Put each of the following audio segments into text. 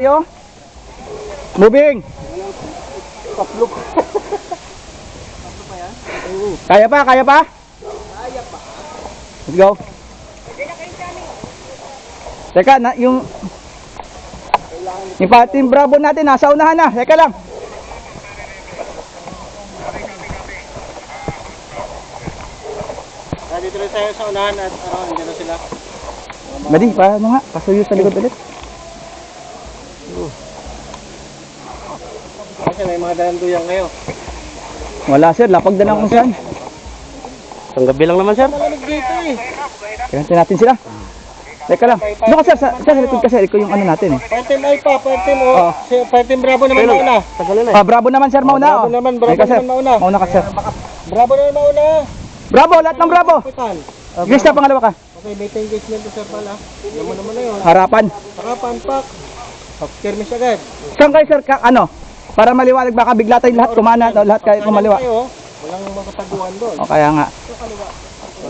Yo. Moving. Kaya pa, kaya pa? Kaya pa. Let's go. Teka, yung Team Bravo natin nasa unahan na. Teka lang. Dito rin tayo sa unahan at hindi na sila. Madi, paano nga? Pasuyo sa likod ulit. Kasi may mga dalanduyang kayo. Wala sir, lapag na lang kung saan. Ang gabi lang naman sir. Malamig dito eh. Kaya natin sila. Teka lang. Doon ka sir, sa likod kasi ikaw yung ano natin eh. Part-time ay pa, part-time o. Part-time Bravo naman mauna. Bravo naman sir, mauna. Bravo naman, Bravo naman mauna. Mauna ka sir. Bravo naman mauna. Bravo, lahat ng Bravo. Guys na pangalawa ka. Okay, may engagement to sir pala. Alam mo naman na yun. Harapan. Harapan, pak. Skirmish agad. Saan kayo sir, ano? Para maliwanag, baka bigla tayong lahat kumana, lahat kayo kumaliwa. Walang makataguan doon. O kaya nga.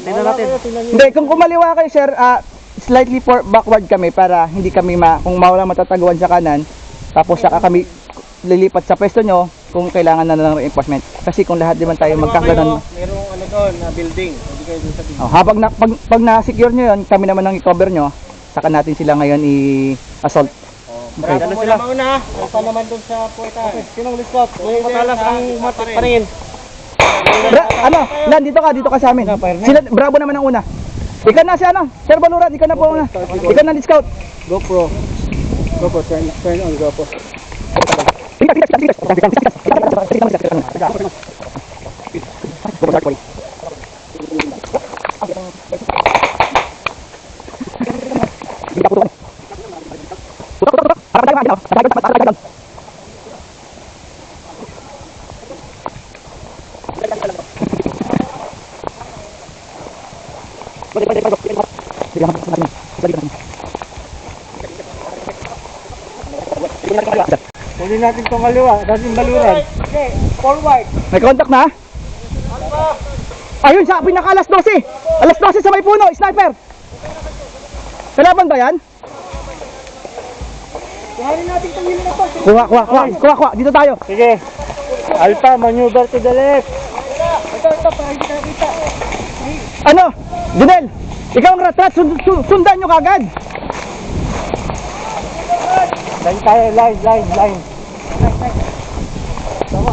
Tingnan natin. Hindi, kung kumaliwa kayo sir, slightly backward kami para hindi kami kung mawala matataguan sa kanan, tapos saka kami lilipat sa pwesto nyo kung kailangan na ng reinforcement. Kasi kung lahat naman tayo magkakaroon. Merong ano doon, na building. Hindi kayo dun sa building. Habang pag na-secure nyo yun, kami naman ang i-cover nyo, saka natin sila ngayon i-assault. Bravo mo na mauna. Ito naman dun sa puweta. Sinong listot? May matalas ang paningin. Dito ka sa amin. Sila, Bravo naman ang una. Ikaw na si Sir Baluran, ikaw na po una. Ikaw na scout. GoPro. GoPro, turn on GoPro. Kunin natin itong kaliwa, dating baluran. Okay, forward. May contact na? Ayun sa pinaka alas 12. Alas 12 sa may puno, sniper. Kalaban ba yan? Kuhanin natin itong hilo na to. Kuha. Dito tayo. Sige. Alpha, maneuver to the left. Ito, para hindi ka nakita. Ano? Junel, ikaw ang ratrat, sundan nyo kagad. Line tayo, line. Tama.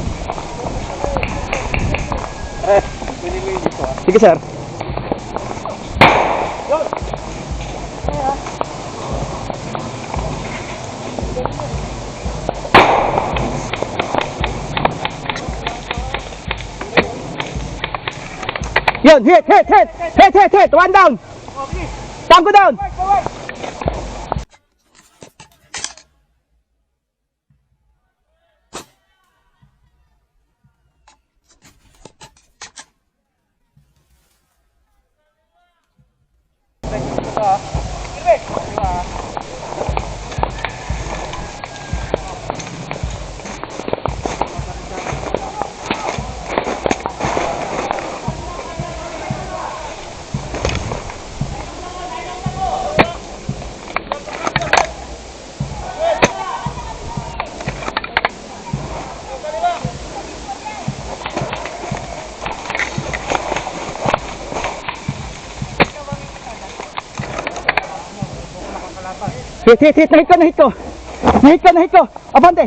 Pwede mo yun dito ah. Sige sir. Yun, hit, one down. Tango down. Hit, nahit ko. Abante.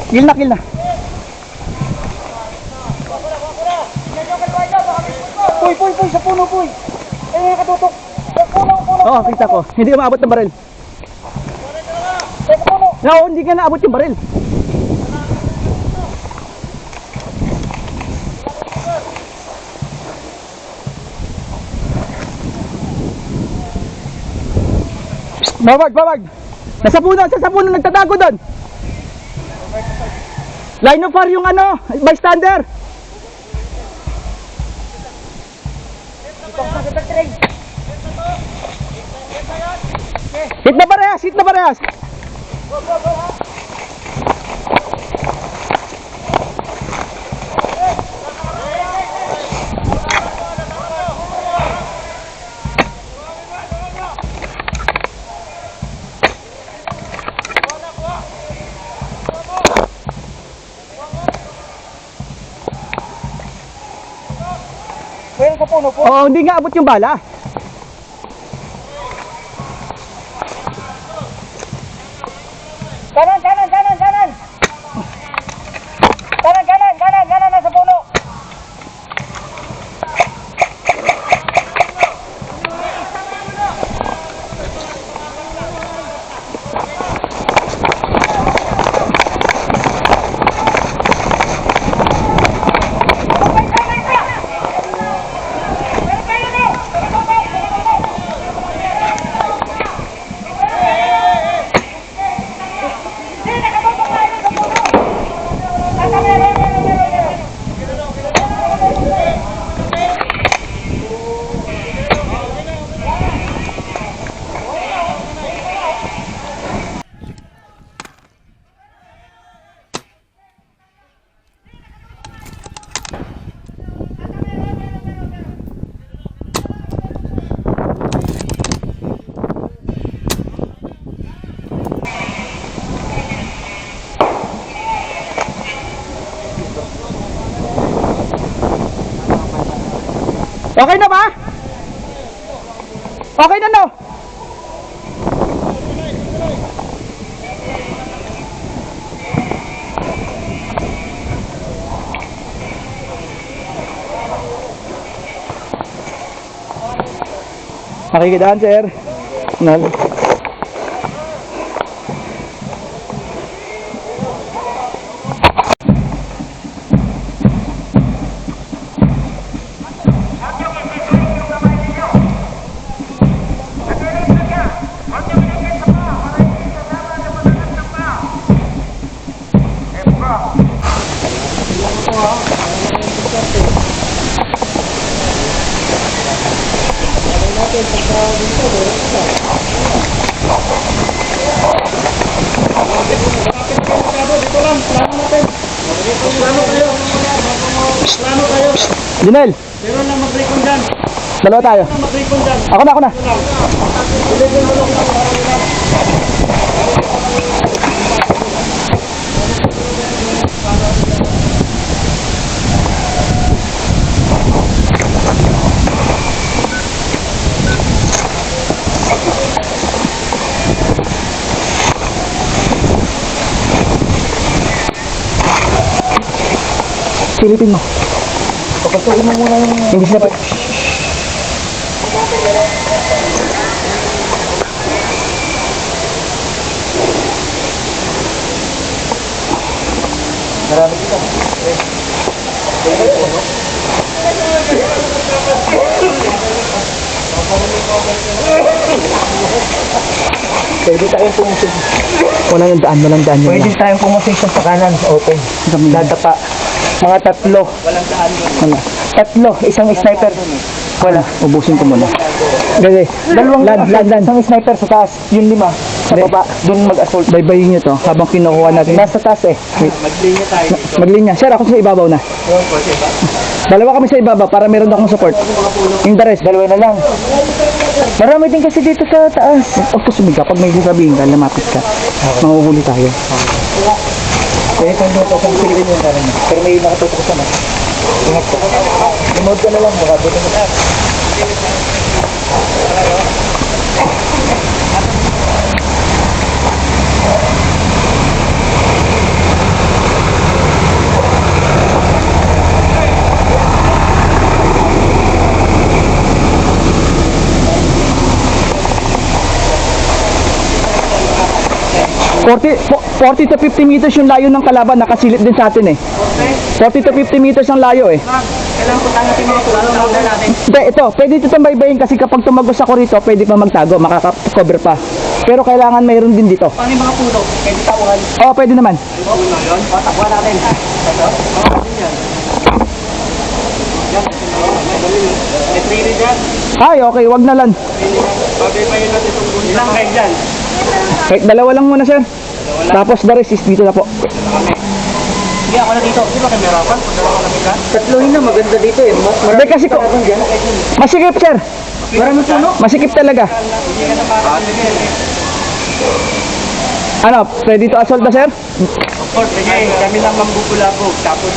Kill na. Puy, sa puno, puy. Ayun, nakatutok. Sa puno. Oo, kita ko. Hindi ka maabot ng baril. No, hindi ka naabot yung baril. Bawag. Nasa puno, nagtatago doon. Line of fire yung bystander. Hit na parehas. sa puno po. Oo, hindi nga abot yung bala. Kanan, kanan, kanan, kanan. Kanan, kanan, kanan, kanan nasa puno. Okay na ba? Okay na no? Nakikidaan, sir. Junel, Meron lang mag-recon dyan. dalawa tayo. Mag-recon dyan. Ako na. Silipin mo. Papasukin mo muna yung... Hindi siya pa... Marami dito. Pwede tayong pumusig. Walang daan. Pwede tayong pumusig sa kanan. Open. Dadapa. Mga tatlo. Walang daan doon. Tatlo. Isang sniper. Wala. Ubusin ko muna. Gagi. Dalawang Land. Isang sniper sa taas. Yung lima. Sa baba. Doon mag-assault. Baybayin nyo to habang kinukuha natin. Nasa taas eh. Maglinya tayo dito. Maglinya. Sir, ako sa ibabaw na. Dalawa kami sa ibabaw para meron akong support. Yung the rest, Dalawa na lang. marami din kasi dito sa taas. Huwag ka sumiga. Pag may sasabihin ka, lumapit ka. Mahuhuli tayo. Kaya kung doon kung silipin yung kanan. Pero may nakatutok sa mas. Ingat ko. Remote ka na lang. Baka doon mo. Forty to 50 meters yung layo ng kalaban, nakasilip din sa atin eh. 40 to 50 meters ang layo eh. Kailangan po tayo natin mga tulong natin. Hindi, ito, pwede ito tambaybayin kasi kapag tumagos ako rito, pwede pa magtago, makaka-cover pa. Pero kailangan mayroon din dito. Paano yung mga puno? Pwede tauhan. Oo, pwede naman. Puno yun? Patakbuhan natin. May 3 rin dyan. Ay, okay, wag na lang. Bagay pa yun natin itong puno. Ilang rin dyan? Okay, dalawa lang muna, sir. Tapos the rest is dito na po. Hindi ako na dito. Di ba kamerapan? Kung dalawa kami ka? Tatlohin na maganda dito eh. Hindi kasi ko, masikip, sir. Marami puno. Masikip talaga. Ano, ready to assault na, sir? Of course, kami lang mambubulabog. Tapos,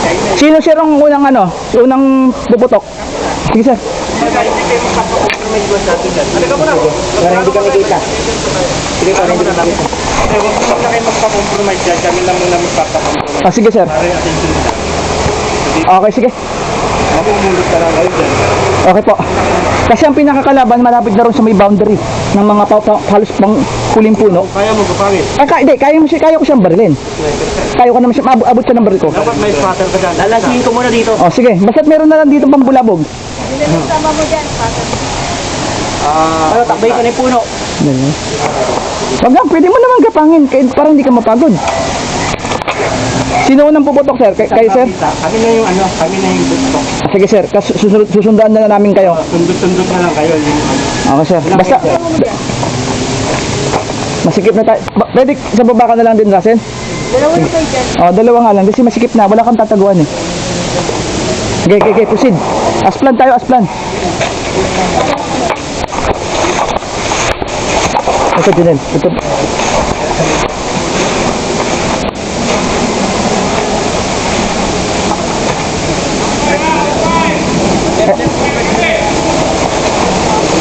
kayo na. Sino, sir, ang unang unang puputok? Sige sir. Halika mo na. Para hindi kami kita. Sige, para hindi kami kita. Huwag mo na kayo magpa-compromise dyan. Kami lang muna magpapa-compromise. Ah, sige sir. Para yung attention nila. Okay, sige. Mamumulot ka lang kayo dyan. Okay po. Kasi ang pinakakalaban, malapit na rin sa may boundary ng mga halos pang huling puno. Kaya mo gupangit. Kaya ko siyang barilin. Kaya ko naman siya, abot siya ng baril ko. Dapat may spotter ka dyan. Lalasihin ko muna dito. Oh, sige. Basta't meron na lang dito pambulabog. Ano, takbay ko na yung puno. Ganyan. Wag lang, pwede mo naman gapangin kahit parang hindi ka mapagod. Sino unang puputok, sir? Kayo, sir? Kami na yung ano, kami na yung gusto. Sige, sir. Susundaan na namin kayo. Tundot-tundot na lang kayo. Yung, ano. Okay, sir. Basta, masikip na tayo. Pwede sa baba ka na lang din, Russell? Dalawa na kayo dyan. Oh, dalawa nga lang. Kasi masikip na. Wala kang tataguan eh. Okay. Proceed. Asplan tayo, asplan. Ito, Junel. Ito.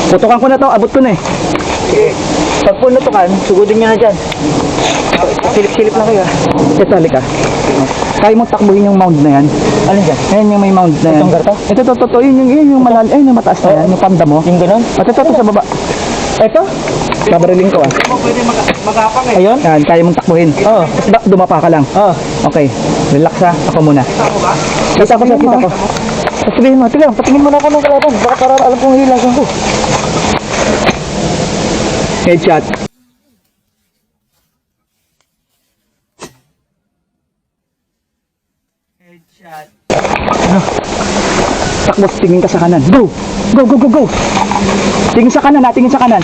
Putukan ko na to. Abot ko na eh. Pag punutukan, sugudin nyo na dyan. Silip-silip lang kayo. Ito, halika. Kaya mong takbuhin yung mound na yan. Alin dyan? Ayan yung may mound na yan. Itong garto? Ito, yun yung malalim. Ayun yung mataas na yan. Yung panda mo. Yung ganun? At ito sa baba. Ito? Babariling ko ah. Hindi mo pwede magapang eh. Ayun? Yan, kaya mong takbuhin. Oo. Dumapa ka lang. Oo. Okay. Relax ha. Ako muna. Tama ba? Kita ko, kita ko. Sabihin mo, tiga, patingin mo na ako ng kalaban. Baka para alam kong hilasan ko. Headshot. Takbo, tingin ka sa kanan. Go! Go! Tingin sa kanan ha, tingin sa kanan.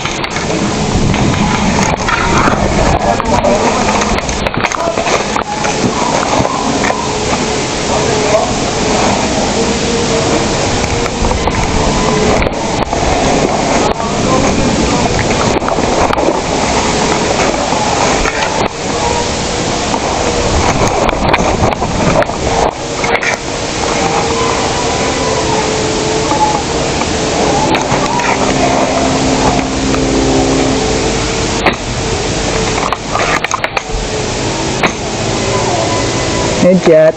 Headshot.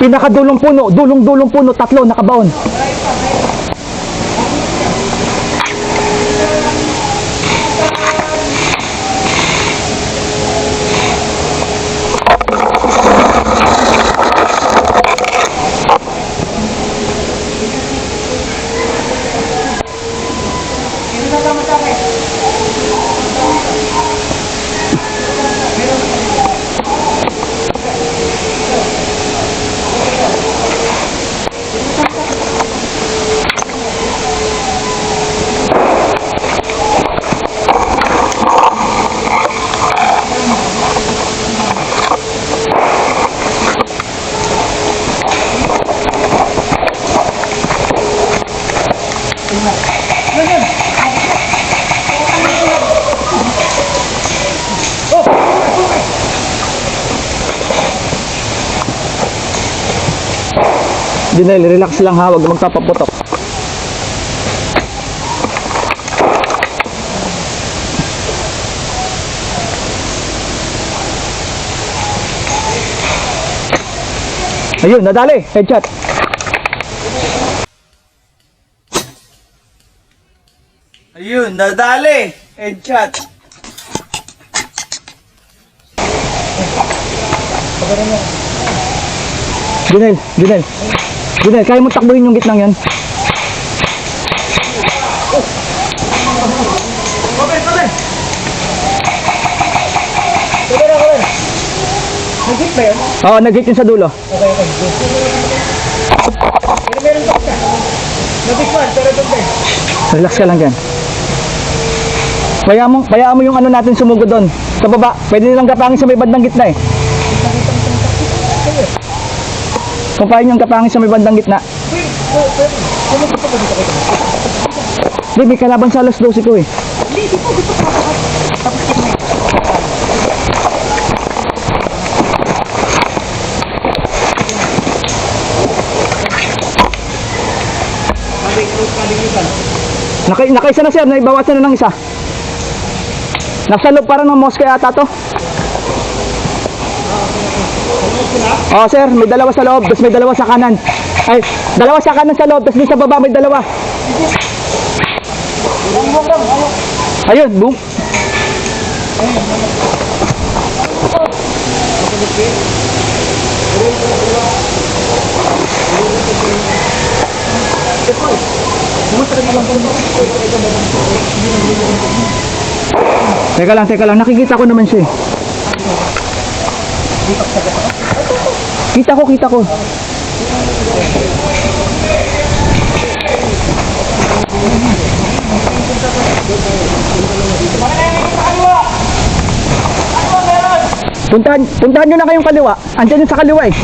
Pinakadulong puno, dulong puno, tatlo nakabaon. Junel, relax lang ha, huwag magpapaputok. Ayun, nadali, headshot. Ayun, nadali. Headshot. Junel, kaya mo takbuhin yung gitnang yan. Nagit ba yun? Oo, nag-hit yun sa dulo. Pero meron pa ka. Nagit man, pero doon ba? Relax ka lang dyan. Bayaan mo yung ano natin sumugod doon. Sa baba, pwede nilang kapangin sa may bandang gitna eh. Kung kaya niyong kapangin sa may bandang gitna. Hindi, may kalaban sa alas 12 ko eh. Nakaisa na sir, naibawasan na ng isa. Nasa loob parang ng mosque ata to. Oh sir, may dalawa sa loob, tapos may dalawa sa kanan. Ay, dalawa sa kanan sa loob, tapos dun sa baba may dalawa. Ayun, boom. Teka lang, nakikita ko naman siya eh. Kita ko. Puntahan nyo na kayong kaliwa. Andiyan yun sa kaliwa eh.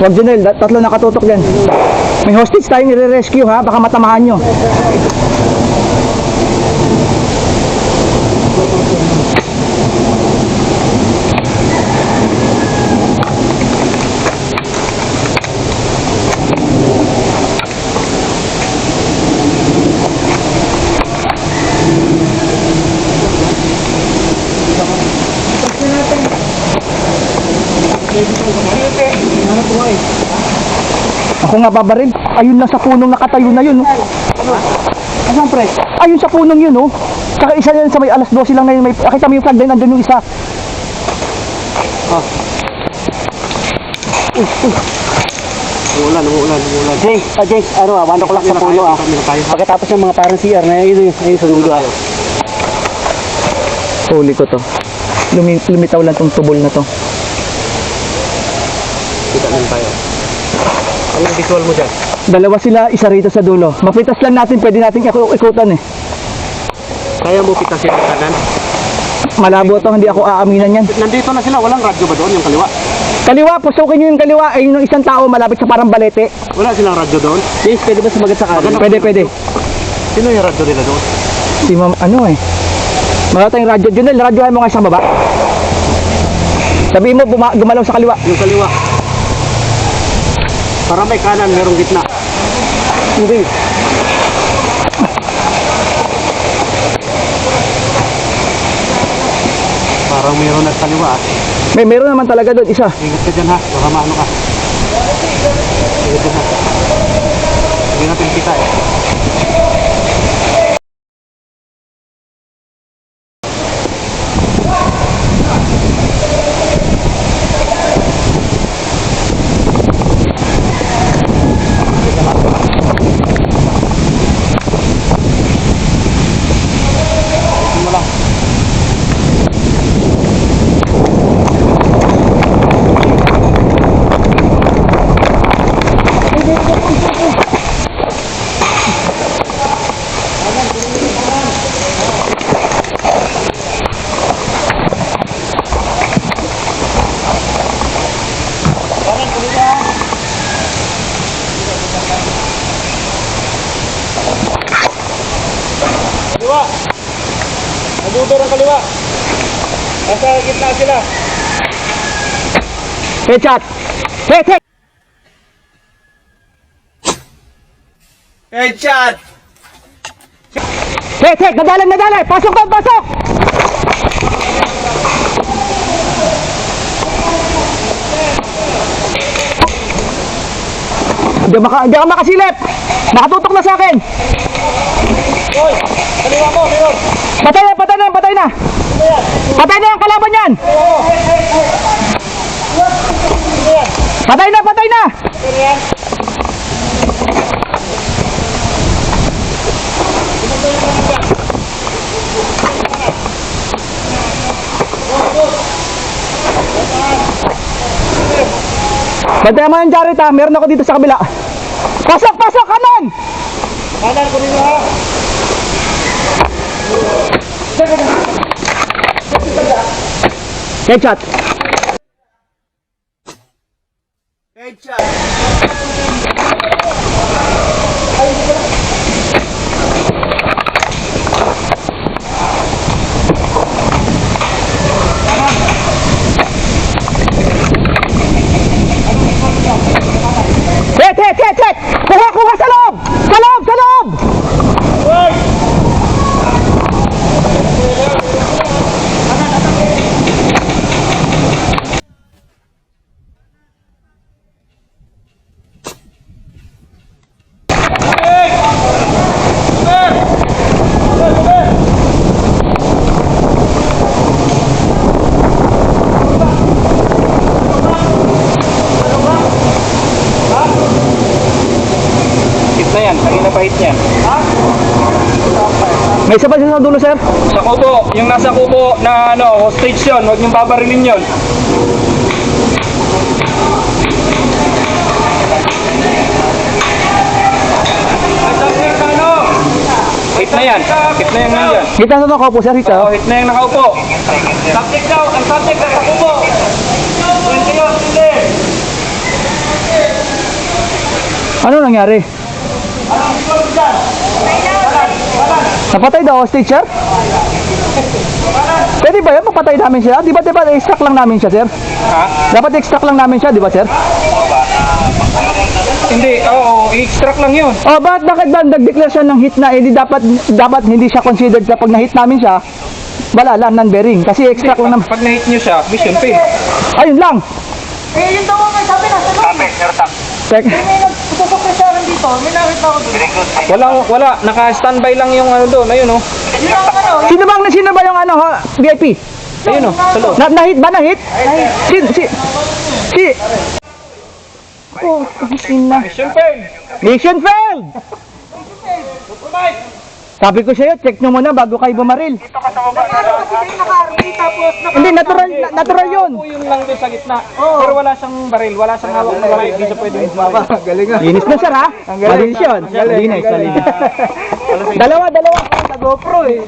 Huwag Junel, tatlo nakatutok yan. May hostage tayong i-rescue ha, baka matamahan nyo. Ako nga babaril. Ayun lang sa punong nakatayo na yun. Asan pre? Ayun sa punong yun oh. Saka isa yan sa may alas 12 lang na yun. Nakita mo yung flag din, nandun yung isa. Umuulan. Jay, ano 1 o'clock sa puno Pagkatapos ng mga parang CR na yun sa dulo Huli ko to. Lumitaw lang tong tubol na to. Kita naman tayo. Ano ang visual mo dyan? Dalawa sila, isa rito sa dulo. Mapitas lang natin, pwede natin ikutan eh. Kaya mo pitasin ang kanan? Malabo to, hindi ako aaminan yan. Nandito na sila, walang radyo ba doon yung kaliwa? Kaliwa, pusukin nyo yung kaliwa. Ayun yung isang tao malapit sa parang balete. Wala silang radyo doon? Jay, pwede ba sumagat sa kanan? Pwede. Sino yung radyo nila doon? Si ma'am, ano eh. Mga tayong radyo. Junel, radyohan mo nga sa baba. Sabihin mo, gumalaw sa kaliwa. Yung kaliwa. Para may kanan, merong gitna. Hindi. Parang mayroon at kaliwa. Meron naman talaga doon, isa. Ingat ka dyan ha, baka maano ka. Ingat dyan ha. Hindi natin kita eh. Kaliwa! Nagudor ang kaliwa! Nasa gitna sila! Headshot! Headshot! Headshot! Headshot! Nadalay! Pasok! Hindi ka makasilip! Nakatutok na sa akin! Hoy! Kaliwa mo! Meron! Patay na! Patay na ang kalaban yan! Patay na! Bantayan mo yung Jared ha. Meron ako dito sa kabila. Pasok! Pasok! Kanan! Kanan ko dito ha. Headshot. Headshot. Hit! Hit! Hit! Hit! Kuha! Kuha sa loob! Sa loob! Sa loob! Hit na yan. Kanina pa hit niyan. May isa pa siya sa dulo, sir. Sa kubo. Yung nasa kubo na ano, hostage yun. Huwag niyong babarilin yun. Hit na yan. Hit na yan nandiyan. Hit na ito po, sir. Hit Oo, ah. hit na yung nakaupo. Subject daw. Ang subject nasa kubo. Hindi. Ano nangyari? Napatay daw hostage, sir? Pwede ba yan? Papatay namin siya? Di ba extract lang namin siya, sir? Ha? Dapat extract lang namin siya, di ba, sir? Hindi. Oo, i-extract lang yun. Oh, bakit ba nag-declare siya ng hit na hindi dapat hindi siya considered kapag na-hit namin siya? Wala lang, non-bearing. Kasi extract lang naman. Pag na-hit nyo siya, vision fail. Ayun lang. Eh, yun daw ang may sabi na sa loob. Check. May nagtutok na sa akin dito. May nakita ko doon. Wala. Naka-standby lang yung ano doon. Ayun, oh. Yun ang ano. Sino ba yung ano, ha? VIP? Ayun, oh. Sa loob. Na-hit ba? Na-hit? Si. Oh, ina. Vision fail. Mission failed! Sabi ko sa'yo, check nyo muna bago kayo bumaril. Hindi, natural yun. Yun lang doon sa gitna. Pero wala siyang baril. Wala siyang hawak na baril. Hindi siya pwede baril. Galing nga. Linis na, sir, ha? Malinis yun. Linis. Dalawa. Sa GoPro, eh.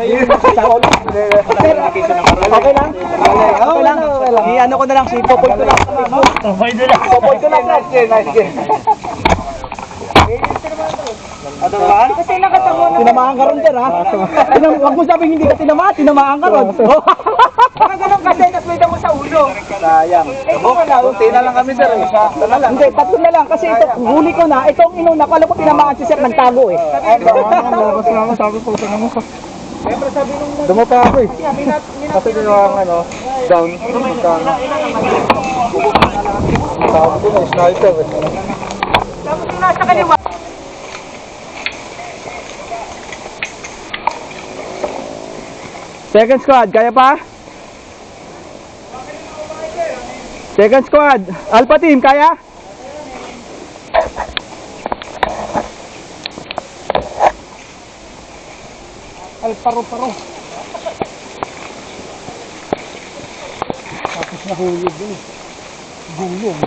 Okay lang? Okay lang. I-ano ko na lang, si Popoy ko lang. Popoy ko lang. Nice game. Kasi nakatawa na. Tinamaan ka ron, sir, ha? Huwag mo sabing hindi ka tinamaan ka ron. Baka ganun kasi naswida mo sa ulo. Sayang. Kunti na lang kami, sir. Hindi, tatlo na lang. Kasi ito, huli ko na. Itong inuna, kala ko tinamaan si sir, nagtago eh. Sabi ko, tingnan mo. Dumapa ako eh. Kasi yung ano, down. Sabi ko na, sniper. Tapos yung nasa kaliwa. Second squad, kaya pa? Second squad, Alpha team, kaya? Paro-paro. Tapos nahulog din. Gulong.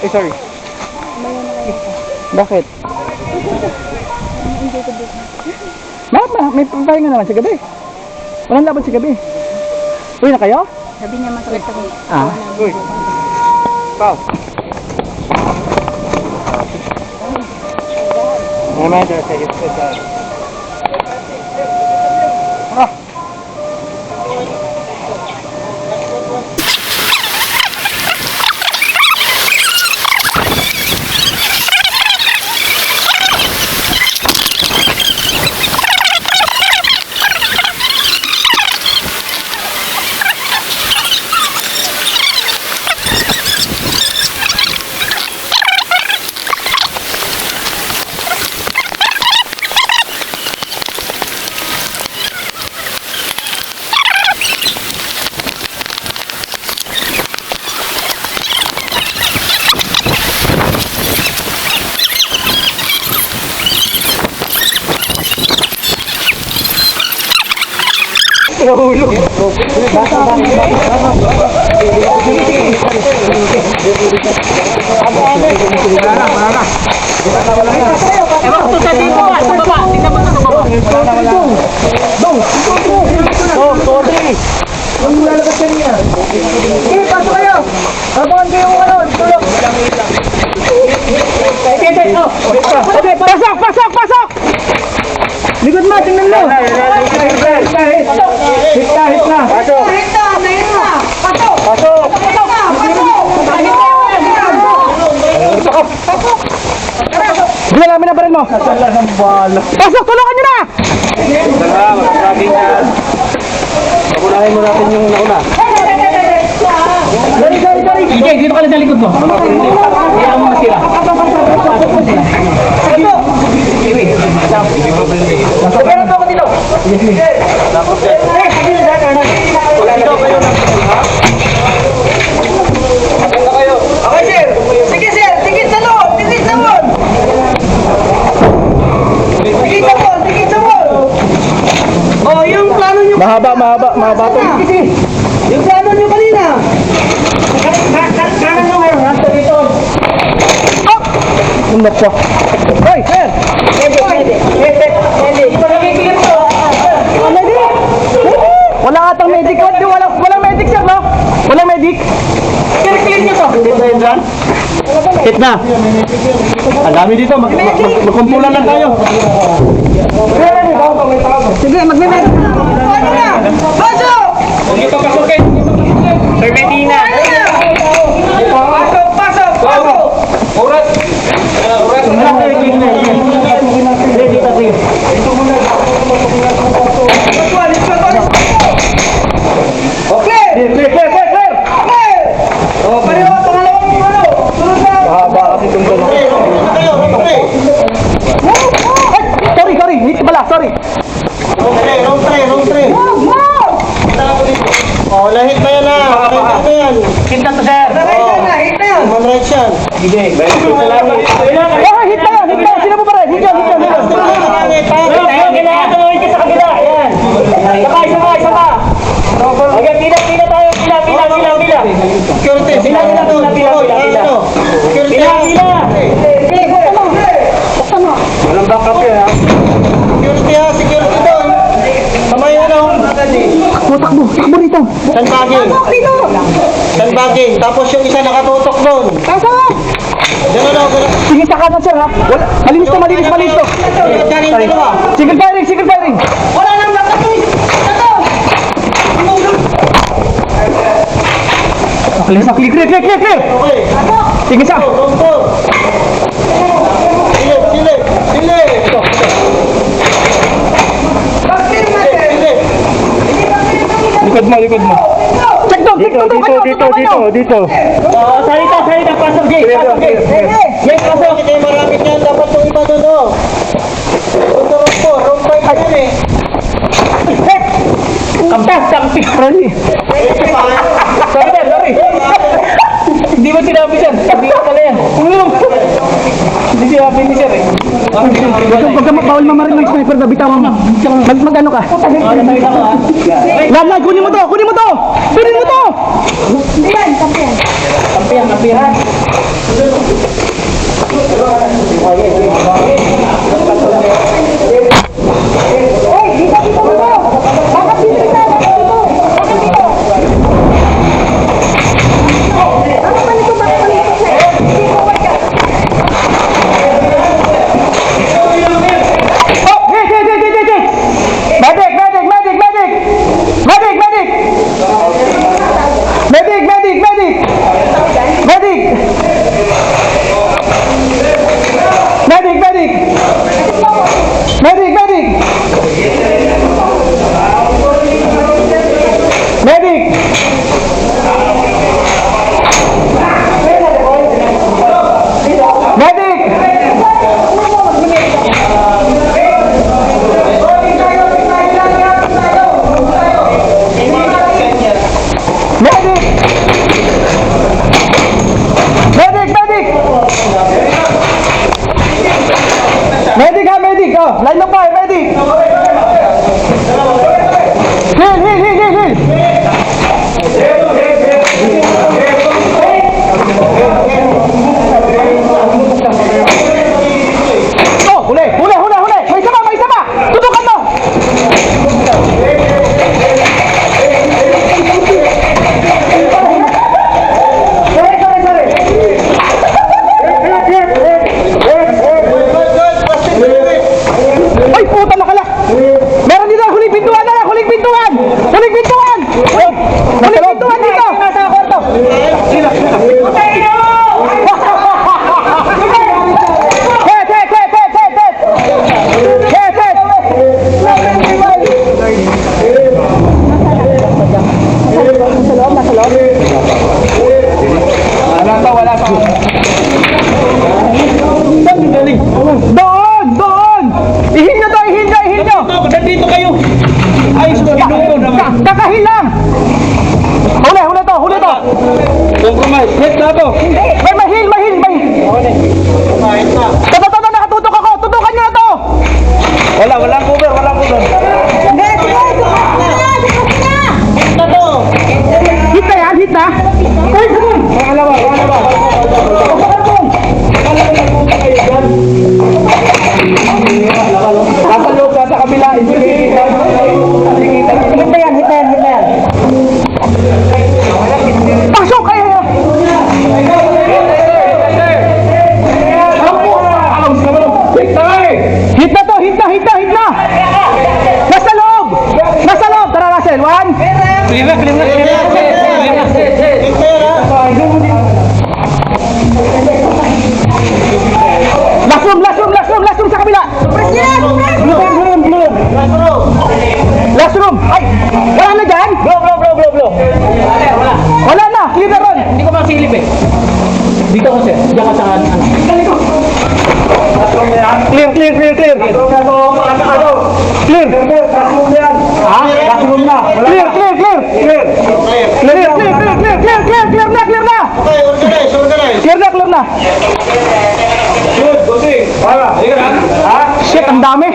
Eh, sorry. Bakit? May pahinga naman sa gabi. Walang laban sa gabi. Uy na kayo? Sabi niya masakit-sakit. Ah. Uy. Pao. Reminder sa hip ko sa... Nahulog. Pasok kayo! Abangan kayo yung ano, tulog! Okay, pasok, pasok, pasok! Likod mo, tingnan mo! Hit na! Pasok! Pasok! Bila namin na baril mo! Pasok! Tulungan nyo na! Pagunahin mo natin yung nauna. Sige, dito ka lang sa likod mo. Iyan mo na sila. Sabihan na ako dito. Okay, sir. Sige, sir. Tigit sa loob. Tigit sa loob. Tigit sa loob. Tigit sa loob. Oh, yung plano nyo. Mahaba to. Yung plano nyo kanina. Kanan mo ngayon, nasa dito. Unak pa. Hoy, sir! Wala atang medic. Walang medic, sir, no? Walang medic. Clear nyo to. Hit na. Ang dami dito. Magkumpulan lang tayo. Sige, magme-medic. Ano na? Pasok! Dito pasukin. Sir Medina. Pasok! Pasok! Pasok! Urat. Okay! Clear! Okay! Oh, pareho, pangalawang ano? Sunod na! Mahaba kasi itong dalawa. Sorry. Hit pala, sorry. Wrong tray. Oh, lahit ba yan na? Lahit ba yan? Hit na to, sir. Hit na! Hit na! Human rights yan. Oh, hit na yan. Sino mo pa rin? Hit yan. Kailangan tuloy ka sa kabila. Ayan. Sama. Okay, pila tayo. Pila. Security. Sila doon. Security. Walang backup yan, ha? Security doon. Kamay ano? Takbo rito. Sandbagging. Tapos yung isa nakatutok doon. Ganun o. Sige, sa kanan, sir, ha? Malinis to. Diyan yung dalawa. Single firing. Wala nang nakatuloy! Ito! Clear. Okay. Sige, sa. Wrong door. Sili. Likod mo. Check down. Dito. Salita. Pasok, Jay. Yes, pasok. Kasi marami niyan. Dapat yung iba doon o. Wrong bike na yan eh. Kampi. Sorry. Hindi mo sinabi, sir. Sabi ko pala yan. Hindi sinabi ni sir, eh. Pagka bawal mamarin ng sniper na bitawan mo. Mag-ano ka? Lam, kunin mo to! Kampiyan. Medic! Oh, huli! May isa pa! Tutukan mo! Ay, puta nakala! Meron dito, huling pintuan na lang! Huling pintuan dito! Nasa kwarto! Wala pa. Doon! Ihin nyo! Nandito kayo. Ay, suminuto naman. Kakahin lang! Huli to! Compromise. Wait na to. May mahil! Toto, nakatutok ako! Tutukan nyo to! Walang cover. Hit na! Uy, Pangalawa. nasa loob na sa kabila! Hit na yan! Pasok kayo! Hit na! Nasa loob! Tara, Russell! One! Clear na. Last room sa kabila! Last room! Ay! Wala na dyan? Blow. Wala na! Clear na ron! Hindi ko masilip eh. Dito ko sir. Diyan ka sa ano. Clear! Clear! Ha? Last room na! Clear na! Good, good. Wala. Sige na. Shit, ang dami!